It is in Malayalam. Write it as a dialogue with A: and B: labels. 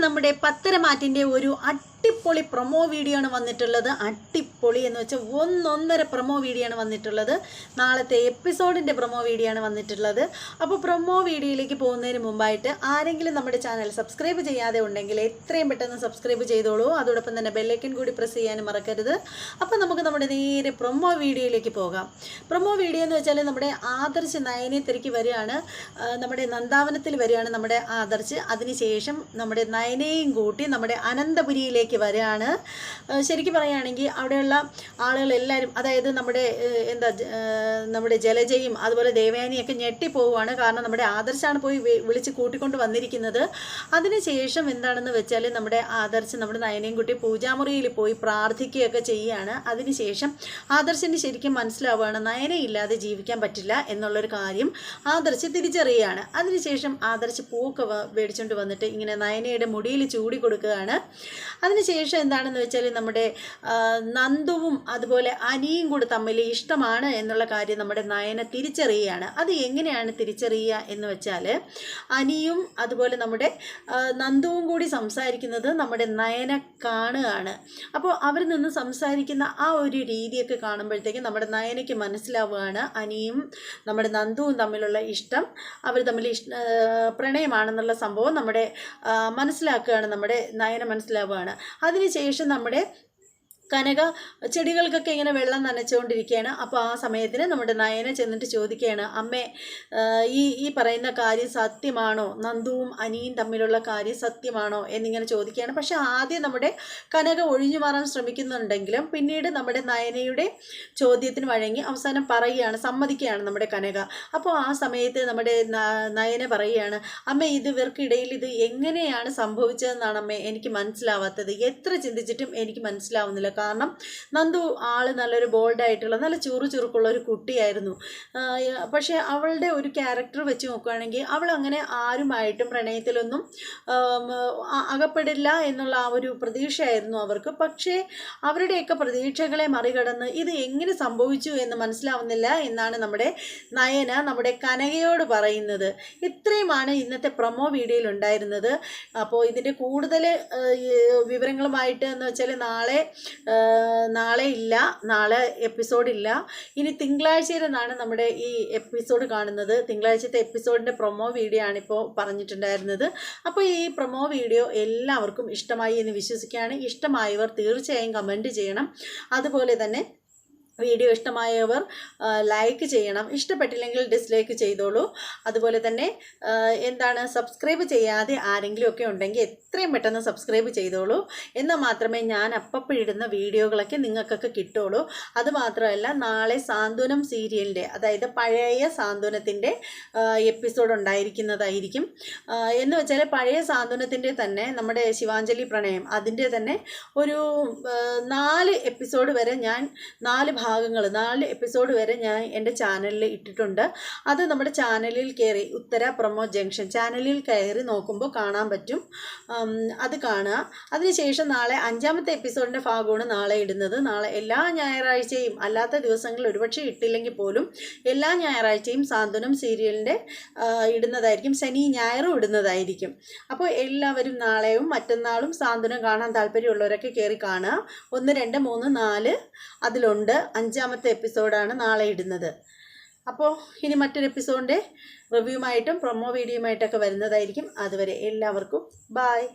A: നമ്മുടെ പത്തരമാറ്റിൻ്റെ ഒരു അടിപൊളി പ്രൊമോ വീഡിയോ ആണ് വന്നിട്ടുള്ളത്. അടിപൊളി എന്ന് വെച്ചാൽ ഒന്നൊന്നര പ്രൊമോ വീഡിയോ ആണ് വന്നിട്ടുള്ളത്. നാളത്തെ എപ്പിസോഡിൻ്റെ പ്രൊമോ വീഡിയോ ആണ് വന്നിട്ടുള്ളത്. അപ്പോൾ പ്രൊമോ വീഡിയോയിലേക്ക് പോകുന്നതിന് മുമ്പായിട്ട് ആരെങ്കിലും നമ്മുടെ ചാനൽ സബ്സ്ക്രൈബ് ചെയ്യാതെ ഉണ്ടെങ്കിൽ എത്രയും പെട്ടെന്ന് സബ്സ്ക്രൈബ് ചെയ്തോളൂ. അതോടൊപ്പം തന്നെ ബെല്ലൈക്കൻ കൂടി പ്രസ് ചെയ്യാനും മറക്കരുത്. അപ്പോൾ നമുക്ക് നമ്മുടെ നേരെ പ്രൊമോ വീഡിയോയിലേക്ക് പോകാം. പ്രൊമോ വീഡിയോ എന്ന് വെച്ചാൽ നമ്മുടെ ആദർശ് നയനെ തിരക്കി വരികയാണ്. നമ്മുടെ നന്ദാവനത്തിൽ വരികയാണ് നമ്മുടെ ആദർശ്. അതിനുശേഷം നമ്മുടെ നയനെയും കൂട്ടി നമ്മുടെ അനന്തപുരിയിലേക്ക് വരികയാണ്. ശരിക്കും പറയുകയാണെങ്കിൽ അവിടെയുള്ള ആളുകളെല്ലാവരും, അതായത് നമ്മുടെ ജലജയും അതുപോലെ ദേവയാനിയൊക്കെ ഞെട്ടിപ്പോവുകയാണ്. കാരണം നമ്മുടെ ആദർശാണ് പോയി വിളിച്ച് കൂട്ടിക്കൊണ്ട് വന്നിരിക്കുന്നത്. അതിനുശേഷം എന്താണെന്ന് വെച്ചാൽ നമ്മുടെ ആദർശ് നമ്മുടെ നയനെയും കൂട്ടി പൂജാമുറിയിൽ പോയി പ്രാർത്ഥിക്കുകയൊക്കെ ചെയ്യുകയാണ്. അതിനുശേഷം ആദർശിന് ശരിക്കും മനസ്സിലാവുകയാണ് നയനയില്ലാതെ ജീവിക്കാൻ പറ്റില്ല എന്നുള്ളൊരു കാര്യം ആദർശ് തിരിച്ചറിയുകയാണ്. അതിനുശേഷം ആദർശ് പൂക്ക് മേടിച്ചുകൊണ്ട് വന്നിട്ട് ഇങ്ങനെ നയനയുടെ മുടിയിൽ ചൂടി കൊടുക്കുകയാണ്. അതിനുശേഷം എന്താണെന്ന് വെച്ചാൽ നമ്മുടെ നന്ദുവും അതുപോലെ അനിയും കൂടെ തമ്മിൽ ഇഷ്ടമാണ് എന്നുള്ള കാര്യം നമ്മുടെ നയന തിരിച്ചറിയുകയാണ്. അത് എങ്ങനെയാണ് തിരിച്ചറിയുക എന്ന് വെച്ചാൽ അനിയും അതുപോലെ നമ്മുടെ നന്ദുവും കൂടി സംസാരിക്കുന്നത് നമ്മുടെ നയന കാണുകയാണ്. അപ്പോൾ അവർ നിന്ന് സംസാരിക്കുന്ന ആ ഒരു രീതിയൊക്കെ കാണുമ്പോഴത്തേക്കും നമ്മുടെ നയനയ്ക്ക് മനസ്സിലാവുകയാണ് അനിയും നമ്മുടെ നന്ദുവും തമ്മിലുള്ള ഇഷ്ടം, അവർ തമ്മിൽ പ്രണയമാണെന്നുള്ള സംഭവം നമ്മുടെ മനസ്സിലാക്കുകയാണ്, നമ്മുടെ നയന മനസ്സിലാവുകയാണ്. അതിനുശേഷം നമ്മുടെ കനക ചെടികൾക്കൊക്കെ ഇങ്ങനെ വെള്ളം നനച്ചുകൊണ്ടിരിക്കുകയാണ്. അപ്പോൾ ആ സമയത്തിന് നമ്മുടെ നയന ചെന്നിട്ട് ചോദിക്കുകയാണ്, അമ്മേ ഈ പറയുന്ന കാര്യം സത്യമാണോ, നന്ദുവും അനിയും തമ്മിലുള്ള കാര്യം സത്യമാണോ എന്നിങ്ങനെ ചോദിക്കുകയാണ്. പക്ഷെ ആദ്യം നമ്മുടെ കനക ഒഴിഞ്ഞു മാറാൻ ശ്രമിക്കുന്നുണ്ടെങ്കിലും പിന്നീട് നമ്മുടെ നയനയുടെ ചോദ്യത്തിന് വഴങ്ങി അവസാനം പറയുകയാണ്, സമ്മതിക്കുകയാണ് നമ്മുടെ കനക. അപ്പോൾ ആ സമയത്ത് നമ്മുടെ നയന പറയുകയാണ്, അമ്മ ഇവർക്കിടയിൽ ഇത് എങ്ങനെയാണ് സംഭവിച്ചതെന്നാണ് അമ്മേ എനിക്ക് മനസ്സിലാവാത്തത്. എത്ര ചിന്തിച്ചിട്ടും എനിക്ക് മനസ്സിലാവുന്നില്ല. കാരണം നന്ദു ആള് നല്ലൊരു ബോൾഡായിട്ടുള്ള നല്ല ചുറുചുറുക്കുള്ള ഒരു കുട്ടിയായിരുന്നു. പക്ഷേ അവളുടെ ഒരു ക്യാരക്ടർ വെച്ച് നോക്കുകയാണെങ്കിൽ അവൾ അങ്ങനെ ആരുമായിട്ടും പ്രണയത്തിലൊന്നും അകപ്പെടില്ല എന്നുള്ള ആ ഒരു പ്രതീക്ഷയായിരുന്നു അവർക്ക്. പക്ഷേ അവരുടെയൊക്കെ പ്രതീക്ഷകളെ മറികടന്ന് ഇത് എങ്ങനെ സംഭവിച്ചു എന്ന് മനസ്സിലാവുന്നില്ല എന്നാണ് നമ്മുടെ നയന നമ്മുടെ കനകയോട് പറയുന്നത്. ഇത്രയുമാണ് ഇന്നത്തെ പ്രൊമോ വീഡിയോയിൽ ഉണ്ടായിരുന്നത്. അപ്പോൾ ഇതിൻ്റെ കൂടുതൽ വിവരങ്ങളുമായിട്ട് എന്ന് വെച്ചാൽ നാളെ ഇല്ല, നാളെ എപ്പിസോഡില്ല. ഇനി തിങ്കളാഴ്ചയിലാണ് നമ്മുടെ ഈ എപ്പിസോഡ് കാണുന്നത്. തിങ്കളാഴ്ചത്തെ എപ്പിസോഡിൻ്റെ പ്രൊമോ വീഡിയോ ആണിപ്പോൾ പറഞ്ഞിട്ടുണ്ടായിരുന്നത്. അപ്പോൾ ഈ പ്രൊമോ വീഡിയോ എല്ലാവർക്കും ഇഷ്ടമായി എന്ന് വിശ്വസിക്കുകയാണ്. ഇഷ്ടമായവർ തീർച്ചയായും കമൻറ്റ് ചെയ്യണം. അതുപോലെ തന്നെ വീഡിയോ ഇഷ്ടമായവർ ലൈക്ക് ചെയ്യണം. ഇഷ്ടപ്പെട്ടില്ലെങ്കിൽ ഡിസ്ലൈക്ക് ചെയ്തോളൂ. അതുപോലെ തന്നെ സബ്സ്ക്രൈബ് ചെയ്യാതെ ആരെങ്കിലുമൊക്കെ ഉണ്ടെങ്കിൽ എത്രയും പെട്ടെന്ന് സബ്സ്ക്രൈബ് ചെയ്തോളൂ. എന്നാൽ മാത്രമേ ഞാൻ അപ്പപ്പോഴിടുന്ന വീഡിയോകളൊക്കെ നിങ്ങൾക്കൊക്കെ കിട്ടുള്ളൂ. അതുമാത്രമല്ല നാളെ സാന്ത്വനം സീരിയലിൻ്റെ, അതായത് പഴയ സാന്ത്വനത്തിൻ്റെ എപ്പിസോഡ് ഉണ്ടായിരിക്കുന്നതായിരിക്കും. എന്ന് വെച്ചാൽ പഴയ സാന്ത്വനത്തിൻ്റെ തന്നെ നമ്മുടെ ശിവാഞ്ജലി പ്രണയം അതിൻ്റെ തന്നെ ഒരു 4 എപ്പിസോഡ് വരെ ഞാൻ 4 എപ്പിസോഡ് വരെ ഞാൻ എൻ്റെ ചാനലിൽ ഇട്ടിട്ടുണ്ട്. അത് നമ്മുടെ ചാനലിൽ കയറി ഉത്തര പ്രൊമോ ജംഗ്ഷൻ ചാനലിൽ കയറി നോക്കുമ്പോൾ കാണാൻ പറ്റും. അത് കാണുക. അതിനുശേഷം നാളെ 5ാമത്തെ എപ്പിസോഡിൻ്റെ ഭാഗമാണ് നാളെ ഇടുന്നത്. നാളെ എല്ലാ ഞായറാഴ്ചയും, അല്ലാത്ത ദിവസങ്ങളിൽ ഒരുപക്ഷെ ഇട്ടില്ലെങ്കിൽ പോലും എല്ലാ ഞായറാഴ്ചയും സാന്ത്വനം സീരിയലിൻ്റെ ഇടുന്നതായിരിക്കും. ശനി ഞായറും ഇടുന്നതായിരിക്കും. അപ്പോൾ എല്ലാവരും നാളെയും മറ്റന്നാളും സാന്ത്വനം കാണാൻ താല്പര്യമുള്ളവരൊക്കെ കയറി കാണുക. 1, 2, 3, 4 അതിലുണ്ട്. 5ാമത്തെ എപ്പിസോഡാണ് നാളെ ഇടുന്നത്. അപ്പോൾ ഇനി മറ്റൊരു എപ്പിസോഡിൻ്റെ റിവ്യൂമായിട്ടും പ്രൊമോ വീഡിയോയുമായിട്ടൊക്കെ വരുന്നതായിരിക്കും. അതുവരെ എല്ലാവർക്കും ബായ്.